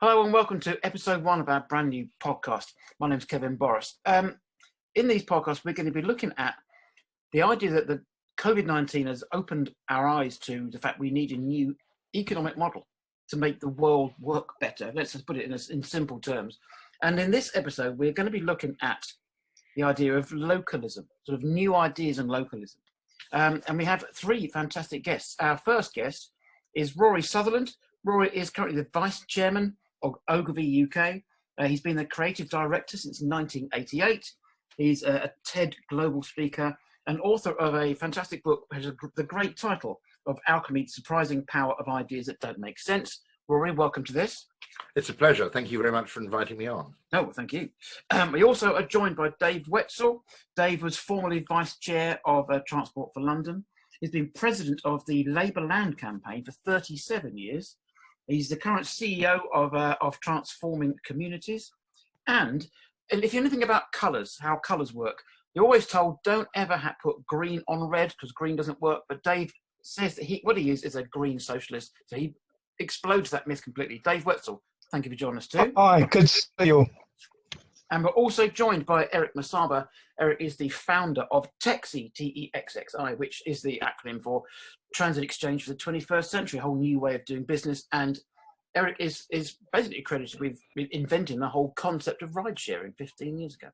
Hello and welcome to episode 1 of our brand new podcast. My name's Kevin Boris. In these podcasts, we're going to be looking at the idea that the COVID-19 has opened our eyes to the fact we need a new economic model to make the world work better. Let's just put it in simple terms. And in this episode, we're going to be looking at the idea of localism, sort of new ideas in localism. And we have 3 fantastic guests. Our first guest is Rory Sutherland. Rory is currently the Vice Chairman of Ogilvy UK. He's been the creative director since 1988. He's a TED global speaker and author of a fantastic book which has the great title of Alchemy, Surprising Power of Ideas That Don't Make Sense. Rory, welcome to this. It's a pleasure. Thank you very much for inviting me on. No, thank you. We also are joined by Dave Wetzle. Dave was formerly Vice Chair of Transport for London. He's been president of the Labour Land Campaign for 37 years. He's the current CEO of Transforming Communities. And if you know anything about colours, how colours work, you're always told don't ever put green on red because green doesn't work. But Dave says that what he is a green socialist. So he explodes that myth completely. Dave Wetzle, thank you for joining us too. Hi, good to see you all. And we're also joined by Eric Masaba. Eric is the founder of Texi, T-E-X-X-I, which is the acronym for Transit Exchange for the 21st Century, a whole new way of doing business. And Eric is basically credited with inventing the whole concept of ride sharing 15 years ago.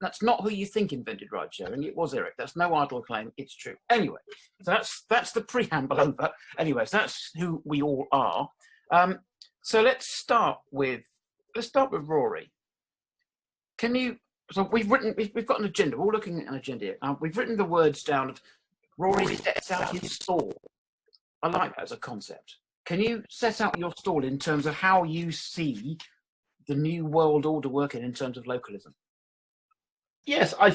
That's not who you think invented ride sharing. It was Eric. That's no idle claim. It's true. Anyway, so that's the preamble over. Anyways, that's who we all are. So let's start with Rory. Can you? So we've got an agenda. We're all looking at an agenda here. We've written the words down of Rory sets out his stall. I like that as a concept. Can you set out your stall in terms of how you see the new world order working in terms of localism? Yes, I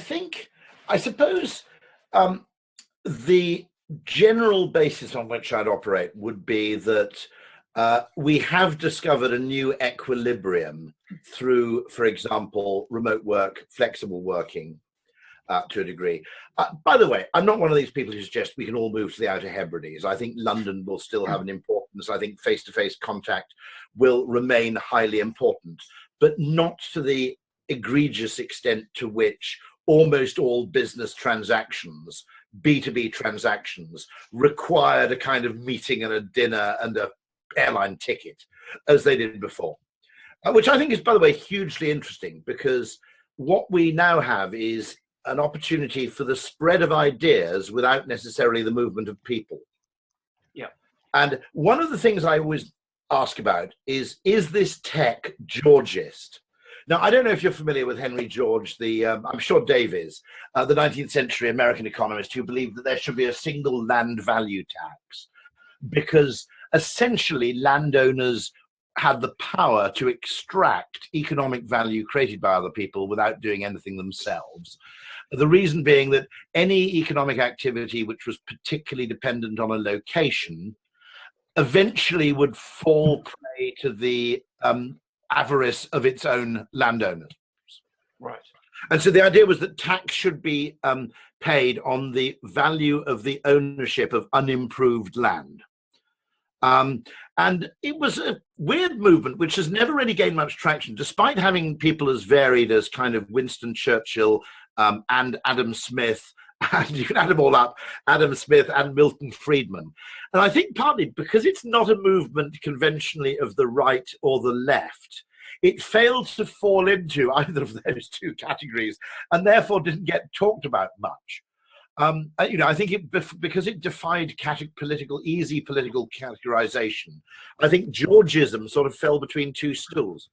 suppose the general basis on which I'd operate would be that we have discovered a new equilibrium through, for example, remote work, flexible working to a degree. By the way, I'm not one of these people who suggest we can all move to the Outer Hebrides. I think London will still have an importance. I think face-to-face contact will remain highly important, but not to the egregious extent to which almost all business transactions, B2B transactions, required a kind of meeting and a dinner and a airline ticket as they did before, which I think is, by the way, hugely interesting, because what we now have is an opportunity for the spread of ideas without necessarily the movement of people. Yeah. And one of the things I always ask about is this tech Georgist? Now, I don't know if you're familiar with Henry George, I'm sure Dave is, the 19th century American economist who believed that there should be a single land value tax, because essentially landowners had the power to extract economic value created by other people without doing anything themselves. The reason being that any economic activity which was particularly dependent on a location eventually would fall prey to the avarice of its own landowners. Right. And so the idea was that tax should be paid on the value of the ownership of unimproved land. And it was a weird movement which has never really gained much traction, despite having people as varied as kind of Winston Churchill and Adam Smith, and you can add them all up, Adam Smith and Milton Friedman. And I think partly because it's not a movement conventionally of the right or the left, it failed to fall into either of those two categories and therefore didn't get talked about much. I think because it defied easy political categorization, I think Georgism sort of fell between two stools.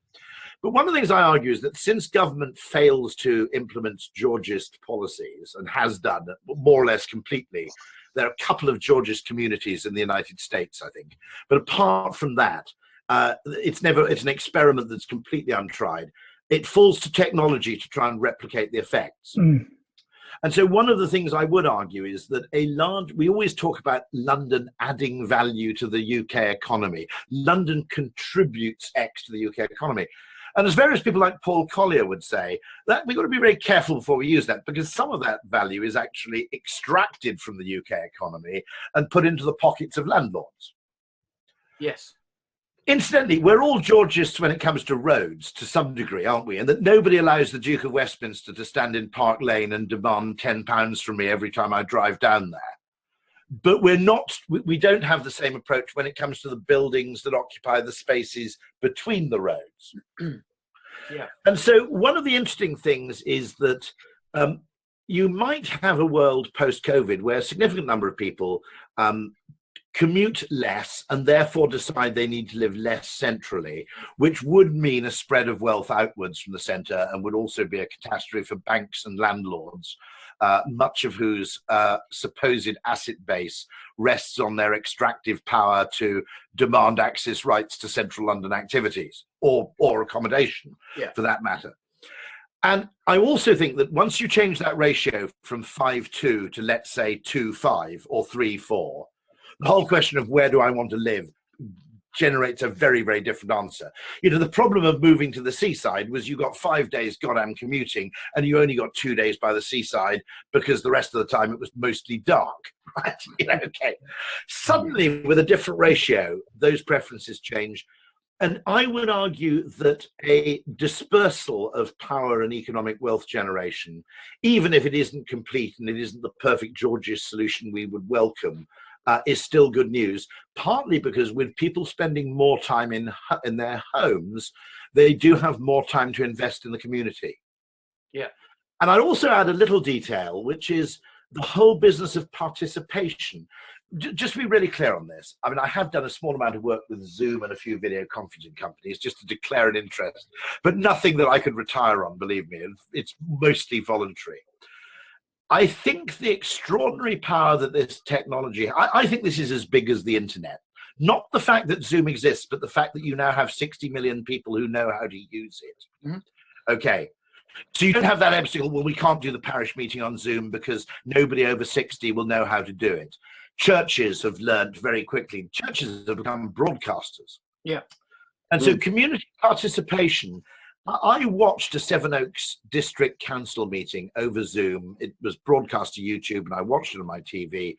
But one of the things I argue is that since government fails to implement Georgist policies, and has done more or less completely, there are a couple of Georgist communities in the United States, I think. But apart from that, it's an experiment that's completely untried. It falls to technology to try and replicate the effects. And so one of the things I would argue is that we always talk about London adding value to the UK economy. London contributes X to the UK economy. And as various people like Paul Collier would say, that we've got to be very careful before we use that, because some of that value is actually extracted from the UK economy and put into the pockets of landlords. Yes. Incidentally, we're all Georgists when it comes to roads to some degree, aren't we? And that nobody allows the Duke of Westminster to stand in Park Lane and demand £10 from me every time I drive down there. But we don't have the same approach when it comes to the buildings that occupy the spaces between the roads. Yeah. And so one of the interesting things is that you might have a world post-COVID where a significant number of people commute less and therefore decide they need to live less centrally, which would mean a spread of wealth outwards from the centre and would also be a catastrophe for banks and landlords, much of whose supposed asset base rests on their extractive power to demand access rights to central London activities or accommodation, for that matter. And I also think that once you change that ratio from 5:2 to, let's say, 2:5 or 3:4, the whole question of where do I want to live generates a very, very different answer. You know, the problem of moving to the seaside was you got 5 days goddamn commuting and you only got 2 days by the seaside because the rest of the time it was mostly dark, right? You know, okay. Suddenly, with a different ratio, those preferences change. And I would argue that a dispersal of power and economic wealth generation, even if it isn't complete and it isn't the perfect Georgist solution we would welcome, is still good news, partly because with people spending more time in their homes, they do have more time to invest in the community. Yeah. And I'd also add a little detail, which is the whole business of participation. Just to be really clear on this, I mean, I have done a small amount of work with Zoom and a few video conferencing companies just to declare an interest, but nothing that I could retire on, believe me. It's mostly voluntary. I think the extraordinary power that this technology, I think this is as big as the internet. Not the fact that Zoom exists, but the fact that you now have 60 million people who know how to use it. Mm-hmm. Okay. So you don't have that obstacle, well, we can't do the parish meeting on Zoom because nobody over 60 will know how to do it. Churches have learned very quickly. Churches have become broadcasters. Yeah. And so community participation, I watched a Sevenoaks District Council meeting over Zoom. It was broadcast to YouTube and I watched it on my TV.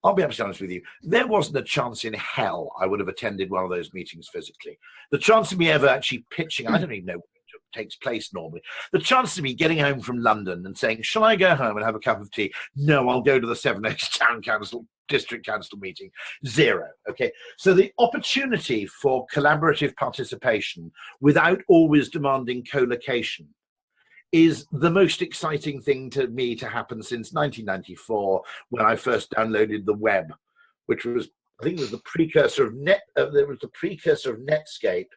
I'll be absolutely honest with you. There wasn't a chance in hell I would have attended one of those meetings physically. The chance of me ever actually pitching, I don't even know what takes place normally. The chance of me getting home from London and saying, shall I go home and have a cup of tea? No, I'll go to the Sevenoaks Town Council, District Council meeting. Zero. Okay. So the opportunity for collaborative participation without always demanding co-location is the most exciting thing to me to happen since 1994, when I first downloaded the web, which was, I think it was the precursor of Netscape,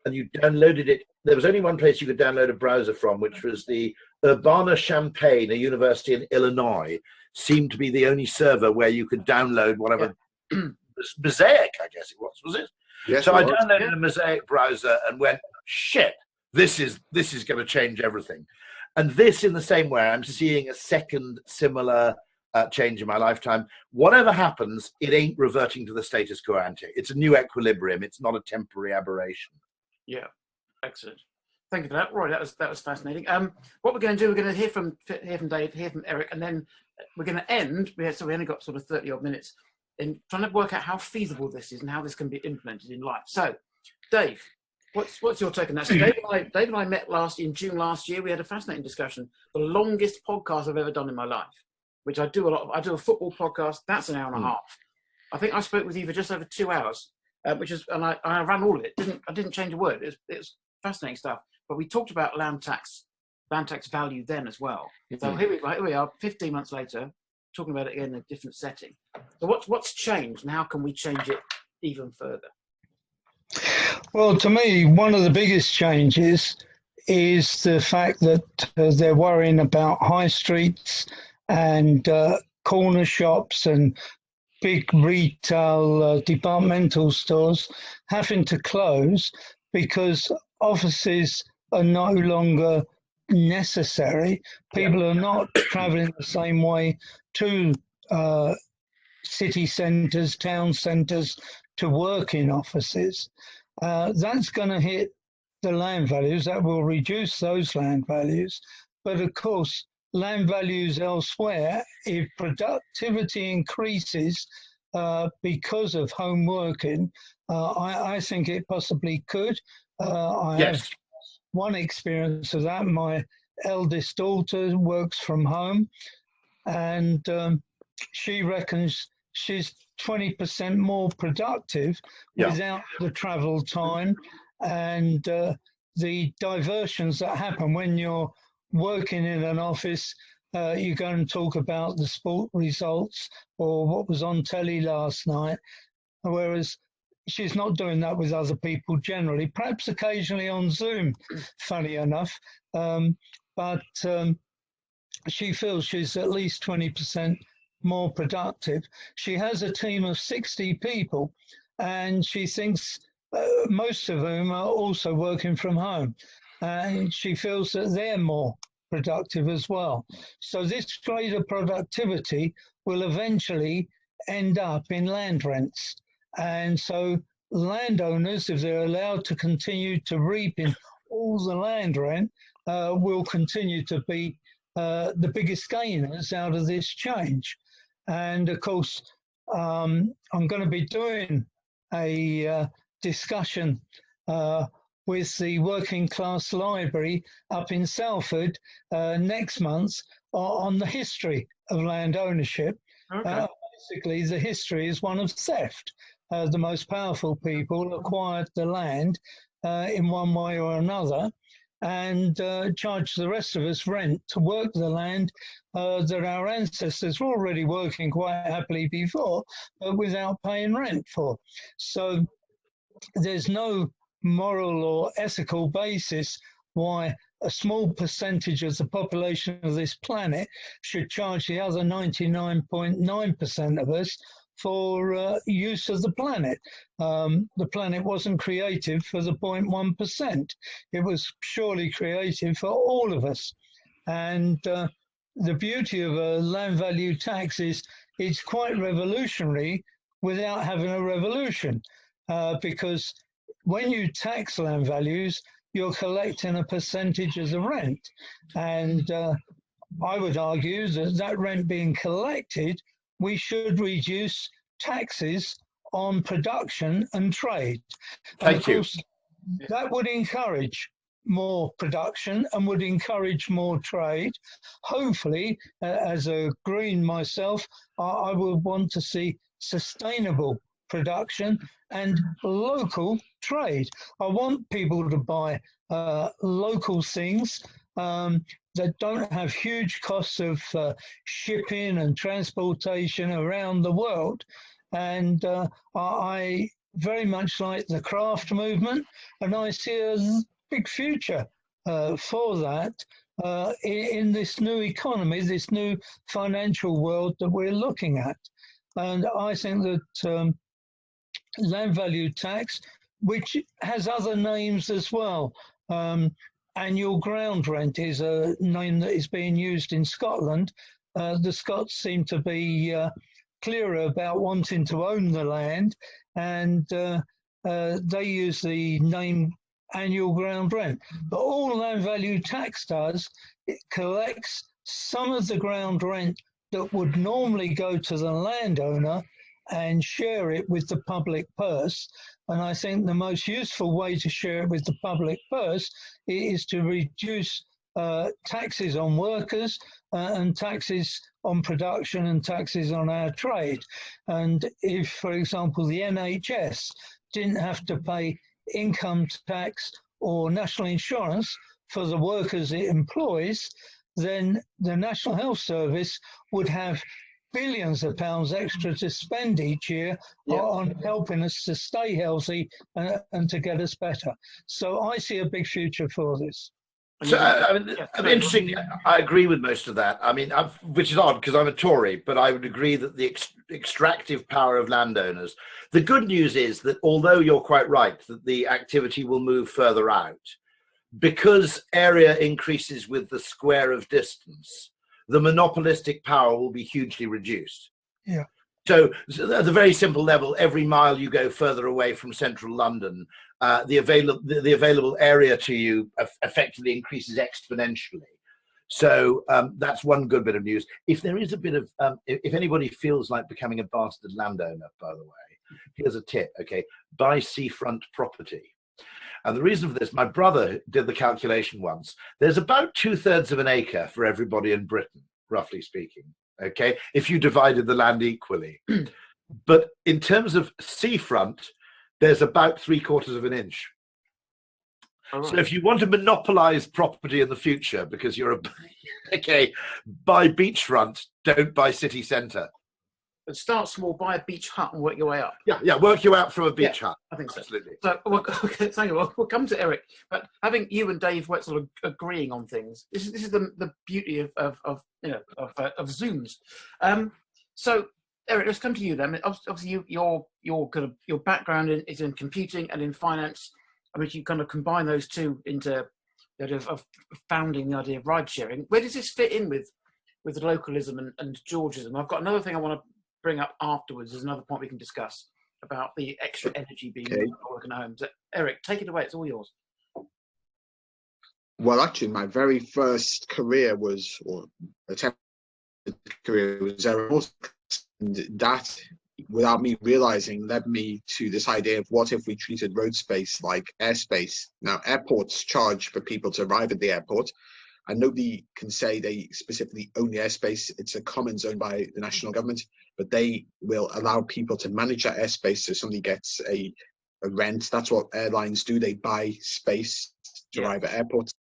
and you downloaded it. There was only one place you could download a browser from, which was the Urbana-Champaign, a university in Illinois, seemed to be the only server where you could download whatever. Mosaic, I guess it was it? Yes, so I downloaded a Mosaic browser and went, shit, this is going to change everything. And this, in the same way, I'm seeing a second similar change in my lifetime. Whatever happens, it ain't reverting to the status quo ante. It's a new equilibrium. It's not a temporary aberration. Yeah, excellent. Thank you for that, Rory. That was fascinating. What we're going to do, we're going to hear from Dave, hear from Eric, and then we're going to end. So we only got sort of 30 odd minutes in trying to work out how feasible this is and how this can be implemented in life. So, Dave, what's your take on that? So Dave and I met in June last year. We had a fascinating discussion. The longest podcast I've ever done in my life, which I do a lot of. I do a football podcast. That's an hour and a half. I think I spoke with you for just over 2 hours, and I ran all of it. I didn't change a word. It was fascinating stuff. But we talked about land tax value then as well. So here we are, 15 months later, talking about it again in a different setting. So what's changed, and how can we change it even further? Well, to me, one of the biggest changes is the fact that they're worrying about high streets and corner shops and big retail departmental stores having to close because offices are no longer necessary. People are not travelling the same way to city centres, town centres to work in offices. That's going to hit the land values. That will reduce those land values. But of course, land values elsewhere, if productivity increases, because of home working, I think it possibly could. I have one experience of that. My eldest daughter works from home, and she reckons she's 20% more productive without the travel time and the diversions that happen when you're working in an office. You go and talk about the sport results or what was on telly last night, whereas she's not doing that with other people generally, perhaps occasionally on Zoom, funny enough. But she feels she's at least 20% more productive. She has a team of 60 people, and she thinks most of whom are also working from home. And she feels that they're more productive as well. So this greater productivity will eventually end up in land rents. And so landowners, if they're allowed to continue to reap in all the land rent, will continue to be the biggest gainers out of this change. And of course, I'm going to be doing a discussion with the Working Class Library up in Salford next month on the history of land ownership. Basically, the history is one of theft. The most powerful people acquired the land in one way or another and charged the rest of us rent to work the land that our ancestors were already working quite happily before, but without paying rent for. So there's no moral or ethical basis why a small percentage of the population of this planet should charge the other 99.9% of us for use of the planet. The planet wasn't created for the 0.1%. It was surely created for all of us. And the beauty of a land value tax is it's quite revolutionary without having a revolution, because when you tax land values, you're collecting a percentage as a rent. And I would argue that that rent being collected, we should reduce taxes on production and trade. And of course, that would encourage more production and would encourage more trade. Hopefully, as a green myself, I would want to see sustainable production and local trade. I want people to buy local things that don't have huge costs of shipping and transportation around the world. And I very much like the craft movement, and I see a big future for that in this new economy, this new financial world that we're looking at. And I think that land value tax, which has other names as well, annual ground rent is a name that is being used in Scotland. The Scots seem to be clearer about wanting to own the land, and they use the name annual ground rent. But all land value tax does, it collects some of the ground rent that would normally go to the landowner and share it with the public purse. And I think the most useful way to share it with the public purse is to reduce taxes on workers and taxes on production and taxes on our trade. And if, for example, the NHS didn't have to pay income tax or national insurance for the workers it employs, then the National Health Service would have billions of pounds extra to spend each year on helping us to stay healthy and to get us better. So I see a big future for this. So, I mean, interesting. I agree with most of that. I mean, which is odd because I'm a Tory, but I would agree that the extractive power of landowners. The good news is that although you're quite right that the activity will move further out, because area increases with the square of distance, the monopolistic power will be hugely reduced. Yeah. So at a very simple level, every mile you go further away from central London, the available area to you effectively increases exponentially. So that's one good bit of news. If there is a bit of, if anybody feels like becoming a bastard landowner, by the way, here's a tip, okay? Buy seafront property. And the reason for this, my brother did the calculation once. There's about 2/3 of an acre for everybody in Britain, roughly speaking, okay? If you divided the land equally. But in terms of seafront, there's about 3/4 of an inch. All right. So if you want to monopolize property in the future because you're a, okay, buy beachfront, don't buy city centre. But start small, buy a beach hut and work your way up. Yeah, work you out from a beach hut. I think so. Absolutely. So, okay, thank you. We'll come to Eric, but having you and Dave Wetzle agreeing on things, this is the beauty of Zooms. So, Eric, let's come to you then. Obviously, your background is in computing and in finance. I mean, you kind of combine those two into of founding the idea of ride sharing. Where does this fit in with localism and Georgism? I've got another thing I want to bring up afterwards. There's another point we can discuss about the extra energy being working at home. So, Eric, take it away. It's all yours. Well, actually, my very first career was, or attempted career was aeronautics, and that, without me realizing, led me to this idea of what if we treated road space like airspace. Now, airports charge for people to arrive at the airport, and nobody can say they specifically own the airspace. It's a commons owned by the national government, but they will allow people to manage that airspace so somebody gets a rent. That's what airlines do. They buy space to arrive at airports.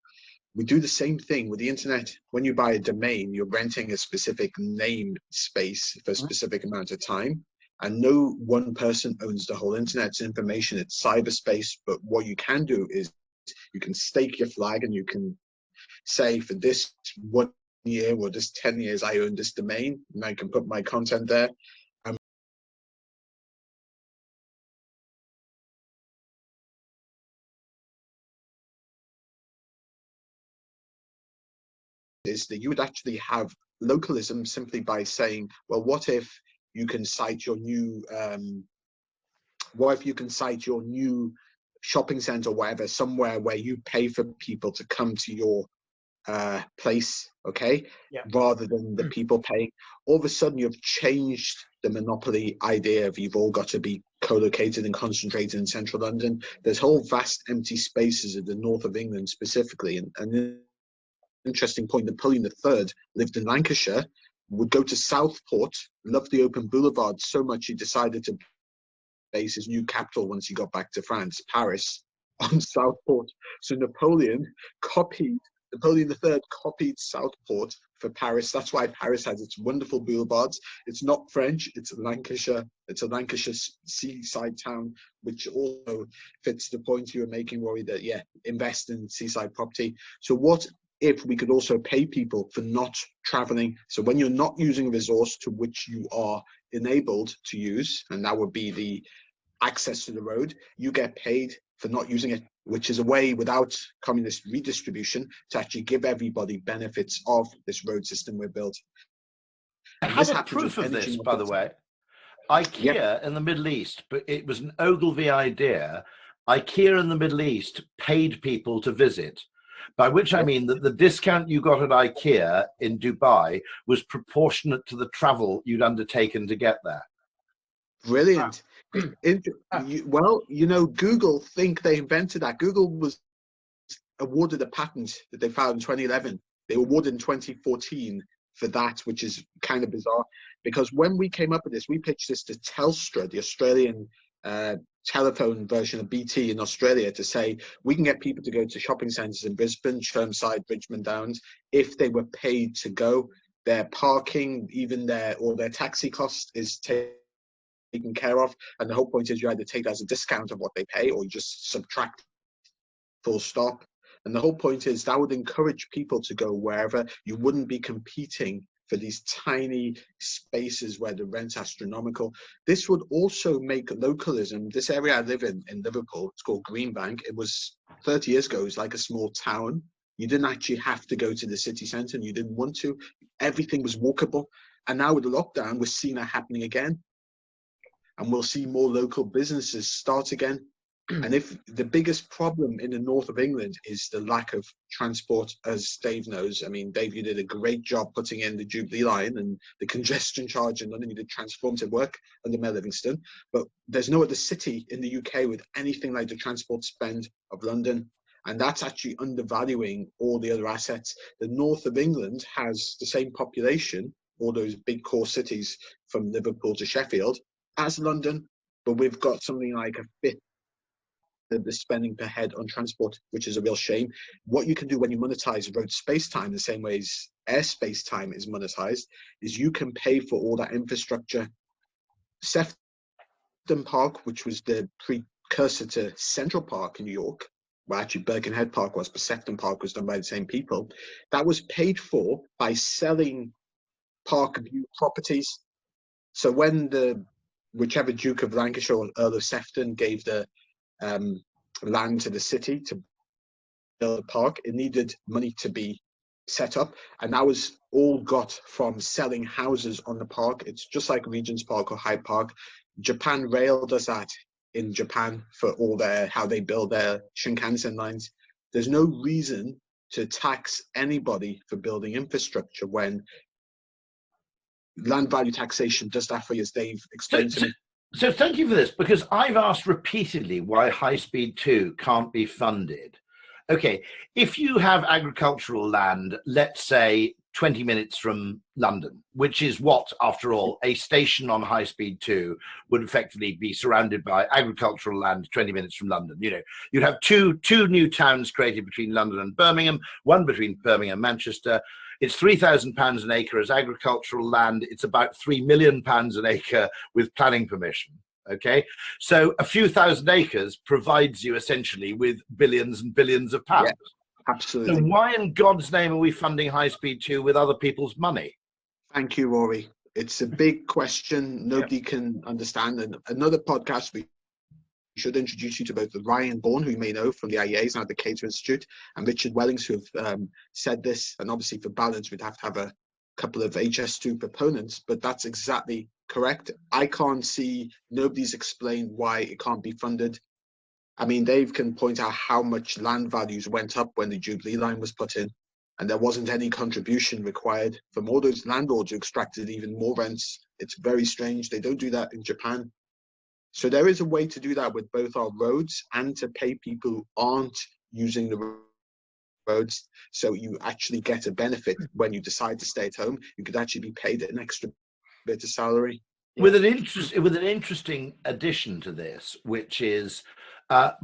We do the same thing with the internet. When you buy a domain, you're renting a specific name space for a specific amount of time. And no one person owns the whole internet. It's information, it's cyberspace. But what you can do is you can stake your flag and you can say, for this 1 year or this 10 years, I own this domain and I can put my content there. Is that you would actually have localism simply by saying, well, what if you can cite your new shopping center or whatever, somewhere where you pay for people to come to your place, okay? Rather than the people paying. All of a sudden you've changed the monopoly idea of you've all got to be co-located and concentrated in central London. There's whole vast empty spaces in the north of England specifically, and interesting point, Napoleon III lived in Lancashire, would go to Southport, loved the open boulevard so much he decided to base his new capital once he got back to France, Paris, on Southport. So Napoleon III copied Southport for Paris. That's why Paris has its wonderful boulevards. It's not French, it's Lancashire. It's a Lancashire seaside town, which also fits the point you were making, Rory, that invest in seaside property. So what if we could also pay people for not traveling? So when you're not using a resource to which you are enabled to use, and that would be the access to the road, you get paid for not using it, which is a way, without communist redistribution, to actually give everybody benefits of this road system we've built. I have a proof of this, by the way. IKEA in the Middle East, but it was an Ogilvy idea. IKEA in the Middle East paid people to visit, by which I mean that the discount you got at IKEA in Dubai was proportionate to the travel you'd undertaken to get there. Brilliant. Well, Google think they invented that. Google was awarded a patent that they filed in 2011. They were awarded in 2014 for that, which is kind of bizarre, because when we came up with this, we pitched this to Telstra, the Australian telephone version of BT in Australia, to say we can get people to go to shopping centres in Brisbane, Chermside, Bridgeman Downs, if they were paid to go. Their parking, even their taxi cost is taken care of, and the whole point is you either take that as a discount of what they pay or you just subtract, full stop. And the whole point is that would encourage people to go wherever. You wouldn't be competing for these tiny spaces where the rent's astronomical. This would also make localism, this area I live in Liverpool, it's called Greenbank. It was 30 years ago, it was like a small town. You didn't actually have to go to the city centre and you didn't want to. Everything was walkable. And now with the lockdown, we're seeing that happening again. And we'll see more local businesses start again. And if the biggest problem in the north of England is the lack of transport, as Dave knows, I mean, Dave, you did a great job putting in the Jubilee line and the congestion charge in London. You did transformative work under Mayor Livingston, but there's no other city in the UK with anything like the transport spend of London. And that's actually undervaluing all the other assets. The north of England has the same population, all those big core cities from Liverpool to Sheffield, as London, but we've got something like a fifth the spending per head on transport, which is a real shame. What you can do when you monetize road space time, the same way as airspace time is monetized, is you can pay for all that infrastructure. Sefton Park, which was the precursor to Central Park in New York, well, actually Birkenhead Park was, but Sefton Park was done by the same people. That was paid for by selling Park View properties. So when whichever Duke of Lancashire or Earl of Sefton gave the land to the city to build a park, it needed money to be set up, and that was all got from selling houses on the park. It's just like Regent's Park or Hyde Park. Japan Rail does that in Japan for all how they build their Shinkansen lines. There's no reason to tax anybody for building infrastructure when land value taxation does that for you, as Dave explained to me. So thank you for this, because I've asked repeatedly why High Speed 2 can't be funded. Okay, if you have agricultural land, let's say 20 minutes from London, which is what, after all, a station on High Speed 2 would effectively be surrounded by agricultural land 20 minutes from London. You know, you'd have two new towns created between London and Birmingham, one between Birmingham and Manchester. It's £3,000 an acre as agricultural land. It's about £3 million an acre with planning permission. Okay, so a few thousand acres provides you essentially with billions and billions of pounds. Yeah, absolutely. So why in God's name are we funding High Speed 2 with other people's money? Thank you, Rory. It's a big question nobody can understand. And another podcast we should introduce you to both Ryan Bourne, who you may know from the IEAs now at the Cato Institute, and Richard Wellings, who have said this. And obviously for balance, we'd have to have a couple of HS2 proponents, but that's exactly correct. I can't see, nobody's explained why it can't be funded. I mean, Dave can point out how much land values went up when the Jubilee line was put in, and there wasn't any contribution required from all those landlords who extracted even more rents. It's very strange. They don't do that in Japan. So there is a way to do that with both our roads and to pay people who aren't using the roads. So you actually get a benefit when you decide to stay at home. You could actually be paid an extra bit of salary. With an interesting addition to this, which is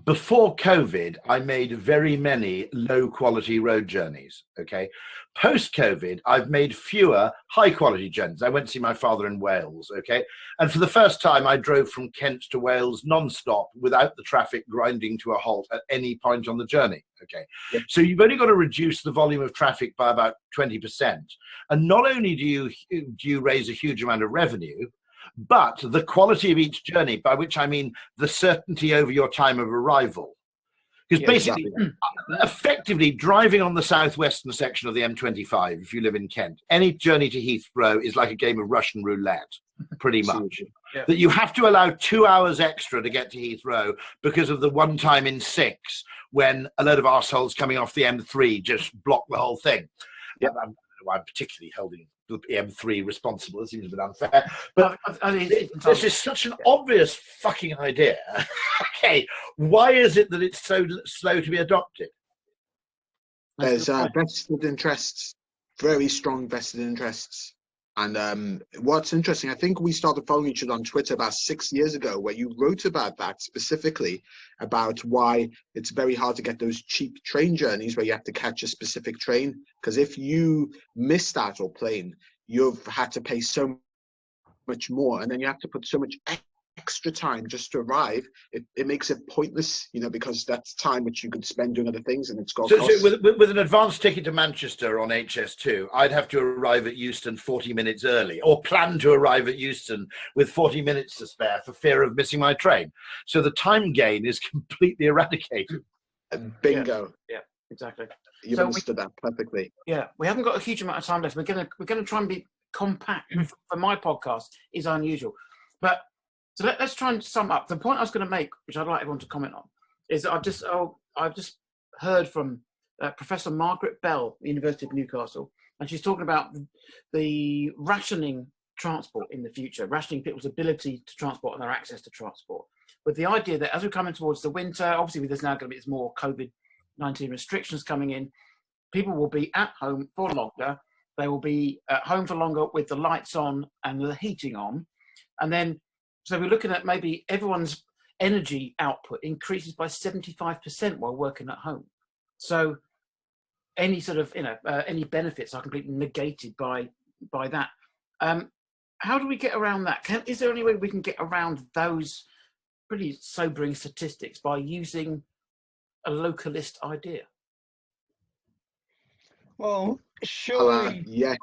before COVID, I made very many low quality road journeys. Okay. Post COVID, I've made fewer high quality journeys. I went to see my father in Wales. Okay. And for the first time, I drove from Kent to Wales non-stop without the traffic grinding to a halt at any point on the journey. Okay. Yep. So you've only got to reduce the volume of traffic by about 20%. And not only do you raise a huge amount of revenue, but the quality of each journey, by which I mean the certainty over your time of arrival. Because basically, effectively driving on the southwestern section of the M25, if you live in Kent, any journey to Heathrow is like a game of Russian roulette, pretty much. Yeah. That you have to allow 2 hours extra to get to Heathrow because of the one time in 6 when a load of arseholes coming off the M3 just block the whole thing. Yep. I'm particularly holding the M3 responsible. It seems a bit unfair, but this is such an obvious fucking idea. Okay, why is it that it's so slow to be adopted? There's vested interests, very strong vested interests. And what's interesting, I think we started following each other on Twitter about 6 years ago, where you wrote about that specifically, about why it's very hard to get those cheap train journeys where you have to catch a specific train. Because if you miss that or plane, you've had to pay so much more, and then you have to put so much extra time just to arrive. It makes it pointless, you know, because that's time which you could spend doing other things, and it's got costs. So with an advance ticket to Manchester on HS2, I'd have to arrive at Euston 40 minutes early, or plan to arrive at Euston with 40 minutes to spare for fear of missing my train. So the time gain is completely eradicated. Bingo. Yeah, exactly. You've understood that perfectly. Yeah, we haven't got a huge amount of time left. We're gonna try and be compact. For my podcast is unusual, but so let's try and sum up. The point I was going to make, which I'd like everyone to comment on, is I've just heard from Professor Margaret Bell, University of Newcastle, and she's talking about the rationing transport in the future, rationing people's ability to transport and their access to transport, with the idea that as we're coming towards the winter, obviously there's now going to be more COVID-19 restrictions coming in, people will be at home for longer. They will be at home for longer with the lights on and the heating on. And then, so we're looking at maybe everyone's energy output increases by 75% while working at home. So any sort of, any benefits are completely negated by that. How do we get around that? Is there any way we can get around those pretty sobering statistics by using a localist idea? Well, surely, yes.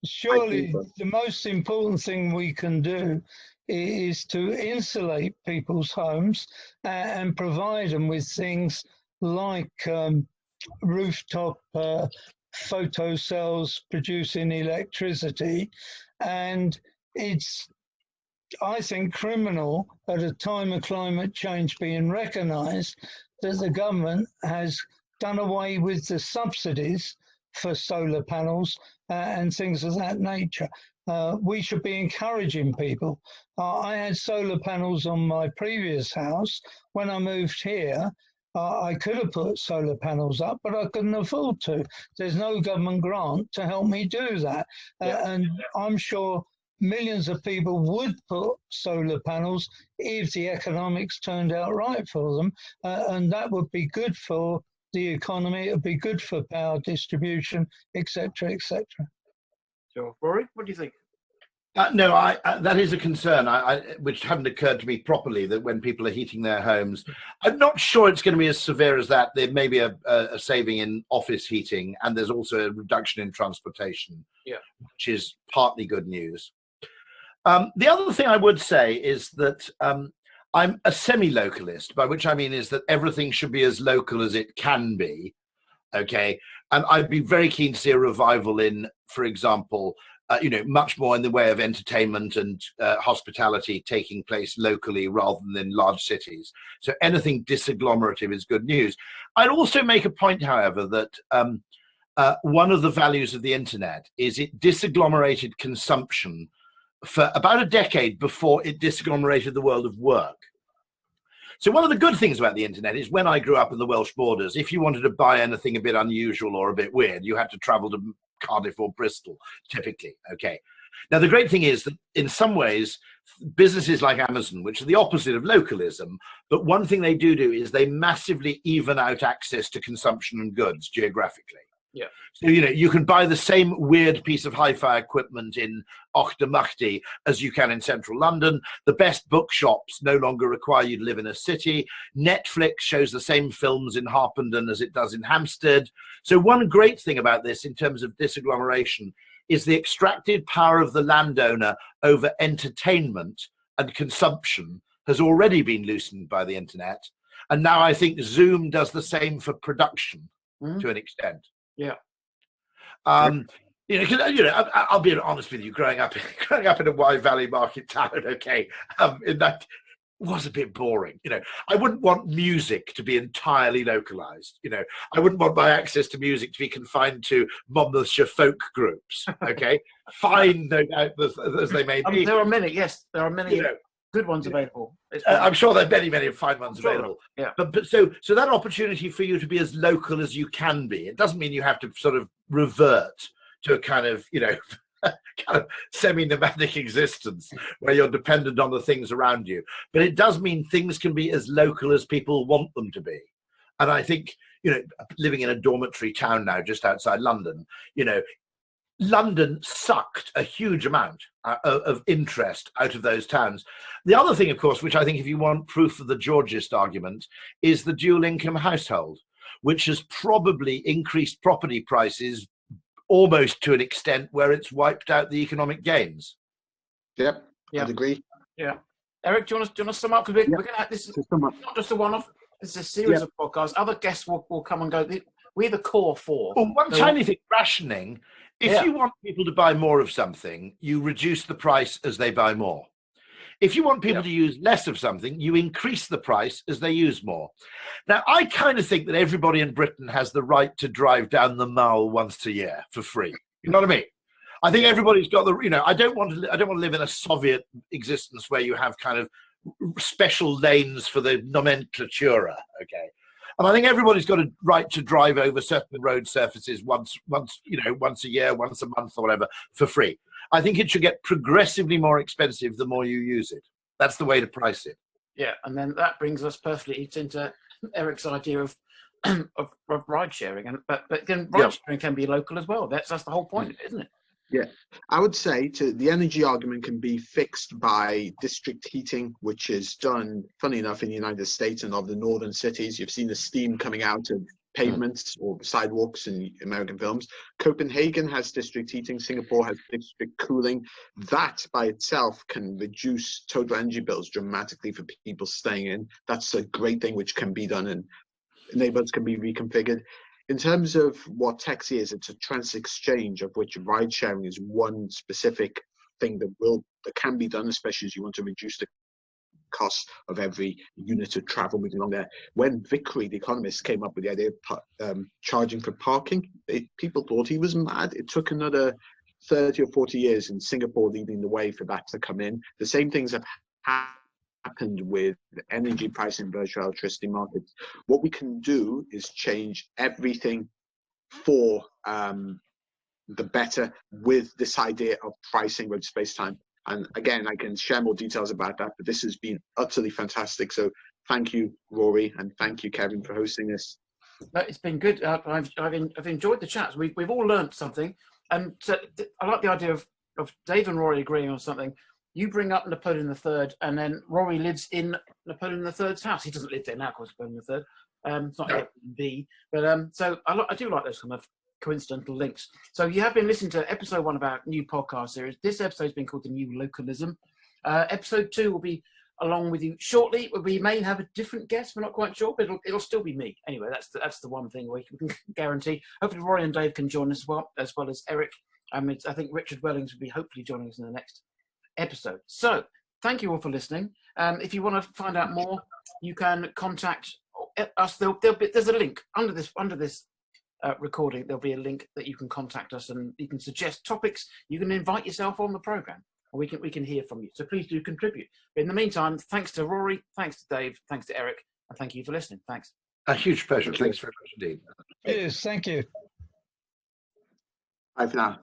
surely the most important thing we can do is to insulate people's homes and provide them with things like rooftop photo cells producing electricity. And it's, I think, criminal at a time of climate change being recognised that the government has done away with the subsidies for solar panels and things of that nature. We should be encouraging people. I had solar panels on my previous house. When I moved here, I could have put solar panels up, but I couldn't afford to. There's no government grant to help me do that. And I'm sure millions of people would put solar panels if the economics turned out right for them. And that would be good for the economy, it would be good for power distribution, etc., etc. Sure. Rory, what do you think? No, that is a concern, which hadn't occurred to me properly, that when people are heating their homes, I'm not sure it's going to be as severe as that. There may be a saving in office heating, and there's also a reduction in transportation, which is partly good news. The other thing I would say is that I'm a semi-localist, by which I mean is that everything should be as local as it can be, okay? And I'd be very keen to see a revival in, for example, much more in the way of entertainment and hospitality taking place locally rather than in large cities. So anything disagglomerative is good news. I'd also make a point, however, that one of the values of the internet is it disagglomerated consumption for about a decade before it disagglomerated the world of work. So one of the good things about the internet is when I grew up in the Welsh borders, if you wanted to buy anything a bit unusual or a bit weird, you had to travel to Cardiff or Bristol, typically, okay? Now, the great thing is that in some ways, businesses like Amazon, which are the opposite of localism, but one thing they do is they massively even out access to consumption and goods geographically. Yeah. So, you can buy the same weird piece of hi-fi equipment in Auchtermuchty as you can in central London. The best bookshops no longer require you to live in a city. Netflix shows the same films in Harpenden as it does in Hampstead. So one great thing about this in terms of disagglomeration is the extracted power of the landowner over entertainment and consumption has already been loosened by the internet. And now I think Zoom does the same for production to an extent. Yeah. I'll be honest with you. Growing up in a Wye Valley market town, okay, that was a bit boring. I wouldn't want music to be entirely localized. I wouldn't want my access to music to be confined to Monmouthshire folk groups. Okay, fine, no doubt as they may be. There are many. Yes, there are many. Good ones available. I'm sure there are many fine ones available. Yeah. But so that opportunity for you to be as local as you can be, it doesn't mean you have to sort of revert to a kind of, kind of semi-nomadic existence where you're dependent on the things around you. But it does mean things can be as local as people want them to be. And I think, living in a dormitory town now just outside London, London sucked a huge amount of interest out of those towns. The other thing, of course, which I think if you want proof of the Georgist argument, is the dual income household, which has probably increased property prices almost to an extent where it's wiped out the economic gains. Yep, I'd agree. Yeah. Eric, do you want to sum up? Because we're going to have this is not just a one-off, it's a series of podcasts. Other guests will come and go. We're the core four. Well, one tiny thing, rationing. If you want people to buy more of something, you reduce the price as they buy more. If you want people to use less of something, you increase the price as they use more. Now, I kind of think that everybody in Britain has the right to drive down the Mall once a year for free. You know what I mean? I think everybody's got the, I don't want to live in a Soviet existence where you have kind of special lanes for the nomenclatura, okay? And I think everybody's got a right to drive over certain road surfaces once a year, once a month or whatever for free. I think it should get progressively more expensive the more you use it. That's the way to price it. Yeah, and then that brings us perfectly into Eric's idea of ride sharing, but then ride sharing can be local as well. That's the whole point of it, isn't it? Yeah, I would say the energy argument can be fixed by district heating, which is done, funny enough, in the United States and of the northern cities. You've seen the steam coming out of pavements or sidewalks in American films. Copenhagen has district heating. Singapore has district cooling. That by itself can reduce total energy bills dramatically for people staying in. That's a great thing which can be done, and neighborhoods can be reconfigured. In terms of what taxi is, it's a trans exchange, of which ride sharing is one specific thing that can be done, especially as you want to reduce the cost of every unit of travel moving along there. When Vickery, the economist, came up with the idea of charging for parking, people thought he was mad. It took another 30 or 40 years in Singapore leading the way for that to come in. The same things have happened with energy price in virtual electricity markets. What we can do is change everything for the better with this idea of pricing with space-time. And again, I can share more details about that, but this has been utterly fantastic. So thank you, Rory, and thank you, Kevin, for hosting this. It's been good. I've enjoyed the chats. We've all learned something, and so I like the idea of Dave and Rory agreeing on something. You bring up Napoleon III, and then Rory lives in Napoleon III's house. He doesn't live there now, of course, Napoleon III. It's not B, but so I do like those kind of coincidental links. So you have been listening to episode 1 of our new podcast series. This episode has been called The New Localism. Episode 2 will be along with you shortly. We may have a different guest. We're not quite sure, but it'll still be me. Anyway, that's the one thing we can guarantee. Hopefully Rory and Dave can join us as well as Eric. I think Richard Wellings will be hopefully joining us in the next episode. So thank you all for listening. If you want to find out more, you can contact us. There's a link under this recording. There'll be a link that you can contact us, and you can suggest topics. You can invite yourself on the program, and we can hear from you. So please do contribute. But in the meantime, thanks to Rory, thanks to Dave, thanks to Eric, and thank you for listening. Thanks. A huge pleasure. Thanks very much indeed. Yes, thank you. Bye for now.